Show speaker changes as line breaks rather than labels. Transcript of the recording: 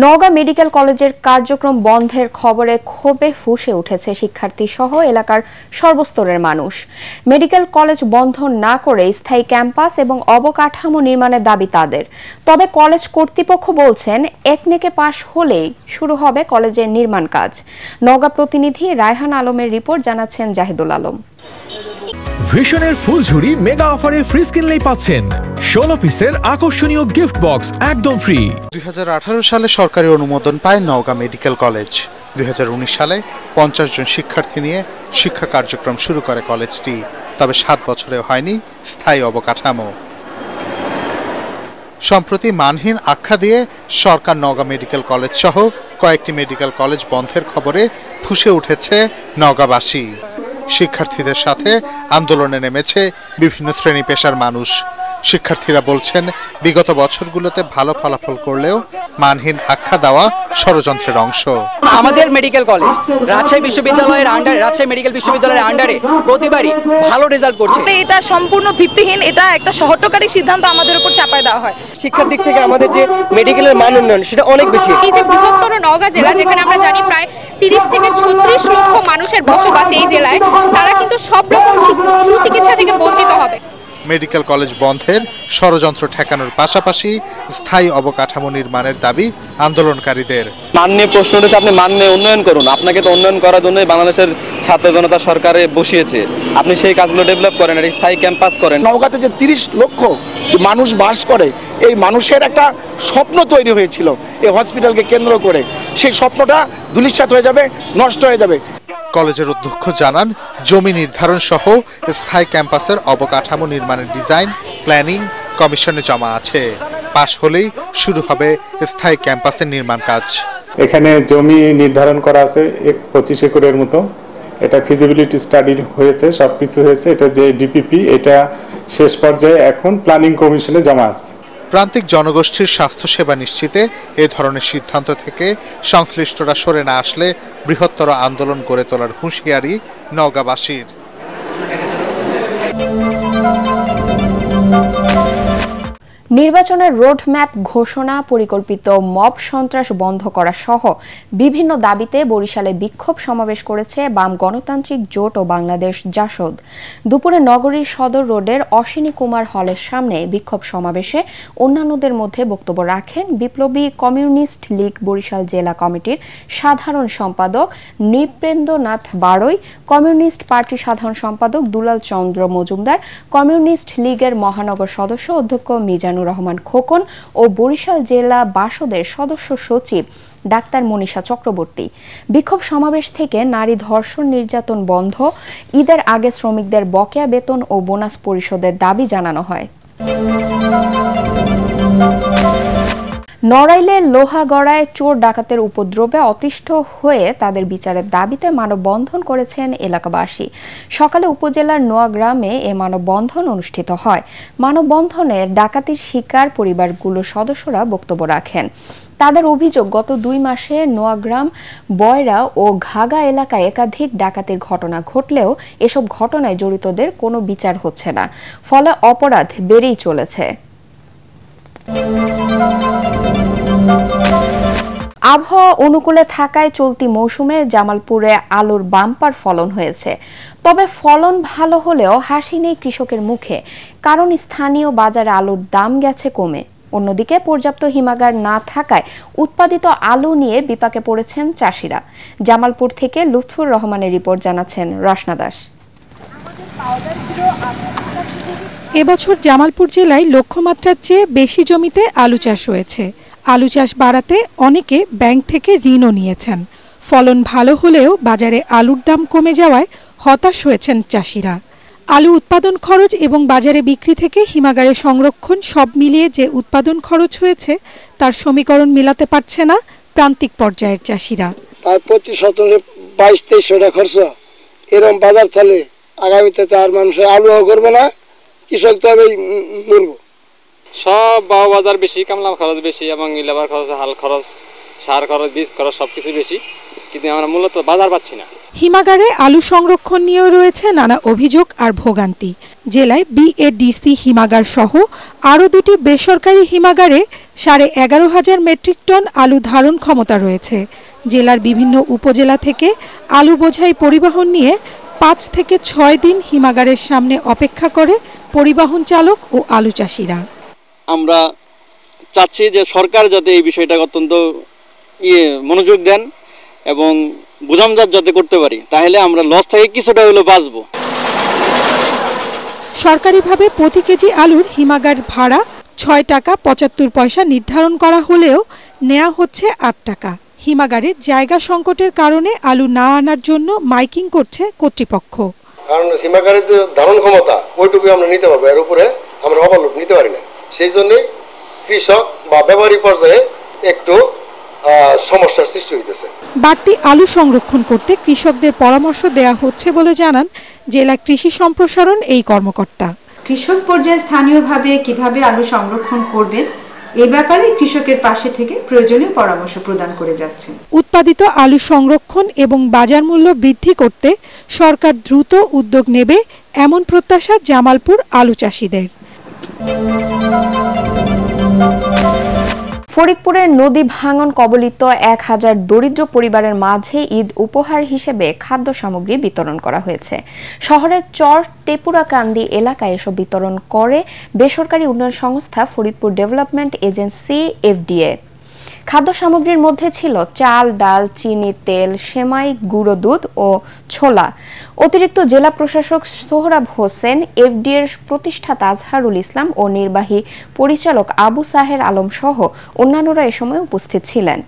Naogaon medical কলেজের কার্যক্রম বন্ধের খবরে ক্ষোভে ফুঁসে উঠেছে শিক্ষার্থী সহ এলাকার সর্বস্তরের মানুষ। মেডিকেল কলেজ বন্ধ না করে স্থায়ী ক্যাম্পাস এবং অবকাঠামো নির্মাণের দাবি তাদের। তবে কলেজ কর্তৃপক্ষ বলছেন একনেকে পাশ হলেই শুরু হবে কলেজের নির্মাণ কাজ। নওগাঁ প্রতিনিধি রায়হান আলমের রিপোর্ট জানাচ্ছেন জাহিদুল আলম।
ভিশনের ফুলঝুরি মেগা অফারে ফ্রি কিনলেই পাচ্ছেন 16 পিসের আকর্ষণীয় গিফট বক্স একদম ফ্রি।
2018 সালে সরকারি অনুমোদন পায় নওগাঁ মেডিকেল কলেজ। 2019 সালে 50 জন শিক্ষার্থী নিয়ে শিক্ষা কার্যক্রম শুরু করে কলেজটি। তবে 7 বছরে হয়নি স্থায়ী অবকাঠামো। সম্প্রতি মানহীন আখ্যা দিয়ে সরকার নওগাঁ মেডিকেল কলেজ সহ কয়েকটি মেডিকেল কলেজ বন্ধের খবরে ফুঁসে উঠেছে নওগাঁবাসী। শিক্ষার্থীদের সাথে আন্দোলনে নেমেছে বিভিন্ন শ্রেণী পেশার মানুষ। শিক্ষার্থীরা বলছেন বিগত বছরগুলোতে ভালো ফলাফল করলেও মানহীন আখ্যা দেওয়া ষড়যন্ত্রের অংশ।
আমাদের মেডিকেল কলেজ রাজশাহী মেডিকেল বিশ্ববিদ্যালয়ের আন্ডারে প্রতিবারই ভালো রেজাল্ট করছে।
এটা সম্পূর্ণ ভিত্তিহীন, এটা একটা শহরটকারী সিদ্ধান্ত আমাদের উপর চাপায় দেওয়া হয়।
শিক্ষার দিক থেকে আমাদের যে মেডিকেলের মান উন্নয়ন সেটা অনেক বেশি।
এই যে বৃহত্তর নওগাঁ জেলা, যেখানে আমরা জানি প্রায় 30 থেকে 36 লক্ষ মানুষের বসবাস এই জেলায়, তারা কিন্তু সব রকম সুচিকিৎসা থেকে বঞ্চিত হবে।
মেডিকেল কলেজ বন্ধের ষড়যন্ত্র ঠেকানোর পাশাপাশি স্থায়ী অবকাঠামো নির্মাণের দাবি আন্দোলনকারীদের।
মান নিয়ে প্রশ্ন উঠেছে, আপনি মান নিয়ে উন্নয়ন করুন। আপনাকে তো উন্নয়ন করার জন্যই বাংলাদেশের ছাত্র জনতা সরকারে বসিয়েছে। আপনি সেই কাজগুলো ডেভেলপ করেন, স্থায়ী ক্যাম্পাস করেন।
নওগাঁতে যে 30 লক্ষ মানুষ বাস করে, এই মানুষের একটা স্বপ্ন তৈরি হয়েছিল এই হসপিটালকে কেন্দ্র করে। সেই স্বপ্নটা ধূলিসাৎ হয়ে যাবে, নষ্ট হয়ে যাবে।
কলেজের অধ্যক্ষ জানান, জমি নির্ধারণ সহ স্থায়ী ক্যাম্পাসের অবকাঠামো নির্মাণের ডিজাইন প্ল্যানিং কমিশনে জমা আছে। পাশ হলেই শুরু হবে স্থায়ী ক্যাম্পাসের নির্মাণ কাজ।
এখানে জমি নির্ধারণ করা আছে 25 একরের মতো। এটা ফিজিবিলিটি স্টাডি হয়েছে, সবকিছু হয়েছে। এটা যে ডিপিপি, এটা শেষ পর্যায়ে এখন প্ল্যানিং কমিশনে জমা আছে।
প্রান্তিক জনগোষ্ঠীর স্বাস্থ্যসেবা নিশ্চিতে এ ধরনের সিদ্ধান্ত থেকে সংশ্লিষ্টরা সরে না আসলে বৃহত্তর আন্দোলন গড়ে তোলার হুঁশিয়ারি নওগাঁবাসীর।
নির্বাচনের রোডম্যাপ ঘোষণা, পরিকল্পিত মব সন্ত্রাস বন্ধ করা সহ বিভিন্ন দাবিতে বরিশালে বিক্ষোভ সমাবেশ করেছে বাম গণতান্ত্রিক জোট ও বাংলাদেশ জাসদ। দুপুরে নগরীর সদর রোডের অশ্বিনী কুমার হলের সামনে বিক্ষোভ সমাবেশে অন্যান্যদের মধ্যে বক্তব্য রাখেন বিপ্লবী কমিউনিস্ট লীগ বরিশাল জেলা কমিটির সাধারণ সম্পাদক নৃপেন্দ্রনাথ বাড়ই, কমিউনিস্ট পার্টি সাধারণ সম্পাদক দুলাল চন্দ্র মজুমদার, কমিউনিস্ট লীগের মহানগর সদস্য অধ্যক্ষ মিজানুর রহমান খোকন ও বরিশাল জেলা বাসদের সদস্য সচিব ডাক্তার মনীষা চক্রবর্তী। বিক্ষোভ সমাবেশ থেকে নারী ধর্ষণ নির্যাতন বন্ধ, ঈদের আগে শ্রমিকদের বকেয়া বেতন ও বোনাস পরিশোধের দাবি জানানো হয়। নড়াইলে লোহাগড়ায় চোর ডাকাতের উপদ্রবে অতিষ্ঠ হয়ে তাদের বিচারের দাবিতে মানববন্ধন করেছেন এলাকাবাসী। সকালে উপজেলার নোয়াগ্রামে এ মানববন্ধন অনুষ্ঠিত হয়। মানববন্ধনে ডাকাতির শিকার পরিবারগুলোর সদস্যরা বক্তব্য রাখেন। তাদের অভিযোগ, গত 2 মাসে নোয়াগ্রাম, বয়রা ও ঘাগা এলাকায় একাধিক ডাকাতির ঘটনা ঘটলেও এসব ঘটনায় জড়িতদের কোনো বিচার হচ্ছে না, ফলে অপরাধ বেড়েই চলেছে। আবহাওয়া অনুকূলে থাকায় চলতি মৌসুমে জামালপুরে আলুর বাম্পার ফলন হয়েছে। তবে ফলন ভালো হলেও হাসি নেই কৃষকের মুখে, কারণ স্থানীয় বাজারে আলুর দাম গেছে কমে। অন্যদিকে পর্যাপ্ত হিমাগার না থাকায় উৎপাদিত আলু নিয়ে বিপাকে পড়েছেন চাষিরা। জামালপুর থেকে লুৎফুর রহমানের রিপোর্ট জানাচ্ছেন রশনা দাস।
এবছর জামালপুর জেলায় লক্ষ্যমাত্রার চেয়ে বেশি জমিতে আলু চাষ হয়েছে। আলু চাষ বাড়াতে অনেকে ব্যাংক থেকে ঋণও নিয়েছেন। ফলন ভালো হলেও বাজারে আলুর দাম কমে যাওয়ায় হতাশ হয়েছেন চাষিরা। আলু উৎপাদন খরচ এবং বাজারে বিক্রি থেকে হিমাগারে সংরক্ষণ সব মিলিয়ে যে উৎপাদন খরচ হয়েছে তার সমীকরণ মেলাতে পারছে না প্রান্তিক পর্যায়ের চাষিরা।
আর প্রতি শতকে 2200-2300 টাকা খরচ, এরকম বাজার চলে আগামীতে আর মানুষের আলু করবে না, কৃষক তো আমি মরবো।
সব বাজার বেশি, কামলা খরচ বেশি এবং লেবার খরচ, হাল খরচ, সার খরচ, বীজ খরচ সবকিছু বেশি।
কিন্তু আমরা মূলত বাজার পাচ্ছি না।
হিমাগারে আলু সংরক্ষণ নিয়েও রয়েছে নানা অভিযোগ আর ভোগান্তি। জেলায় বিএডিসি হিমাগার সহ আরও দুটি বেসরকারি হিমাগারে 11,500 মেট্রিক টন আলু ধারণ ক্ষমতা রয়েছে। জেলার বিভিন্ন উপজেলা থেকে আলু বোঝাই পরিবহন নিয়ে 5 থেকে 6 দিন হিমাগারের সামনে অপেক্ষা করে পরিবহন চালক ও আলু চাষিরা।
আমরা চাচ্ছি যে সরকার যাতে এই বিষয়টা অত্যন্ত মনোযোগ দেন এবং বোঝামজাত যাতে করতে পারি, তাহলে আমরা লস থেকে কিছুটা হলেও বাঁচব।
সরকারিভাবে প্রতি কেজি আলুর হিমাগার ভাড়া 6 টাকা 75 পয়সা নির্ধারণ করা হলেও নেওয়া হচ্ছে 8 টাকা। হিমাগারে জায়গা সংকটের কারণে আলু না আনার জন্য মাইকিং করছে কর্তৃপক্ষ।
কারণ হিমাগারের যে ধারণ ক্ষমতা ওইটুকু আমরা নিতে পারবো, এর উপরে আমরা ওভারলোড নিতে পারি না। সেই জন্যই কৃষক বা ব্যবহারিক পর্যায়ে একটু সমস্যার সৃষ্টি হইতেছে।
বাড়তি আলু সংরক্ষণ করতে কৃষকদের পরামর্শ দেয়া হচ্ছে বলে জানান জেলা কৃষি সম্প্রসারণ এই কর্মকর্তা।
কৃষক পর্যায়ে স্থানীয়ভাবে কিভাবে আলু সংরক্ষণ করবেন এই ব্যাপারে কৃষকের পাশে থেকে প্রয়োজনীয় পরামর্শ প্রদান করে যাচ্ছে।
উৎপাদিত আলু সংরক্ষণ এবং বাজার মূল্য বৃদ্ধি করতে সরকার দ্রুত উদ্যোগ নেবে এমন প্রত্যাশা জামালপুর আলু চাষিদের।
ফরিদপুরের নদী ভাঙন কবলিত 1000 দরিদ্র পরিবারের মাঝে ঈদ উপহার হিসেবে খাদ্য সামগ্রী বিতরণ করা হয়েছে। শহরের চর টেপুরাকান্দি এলাকায় এসব বিতরণ করে বেসরকারি উন্নয়ন সংস্থা ফরিদপুর ডেভেলপমেন্ট এজেন্সি এফডিএ। খাদ্য সামগ্রীর মধ্যে ছিল চাল, ডাল, চিনি, তেল, সেমাই, গুঁড়ো দুধ ও ছোলা। অতিরিক্ত জেলা প্রশাসক সোহরাব হোসেন, এফডিএর প্রতিষ্ঠাতা আজহারুল ইসলাম ও নির্বাহী পরিচালক আবু সাহের আলম সহ অন্যান্যরা এ সময় উপস্থিত ছিলেন।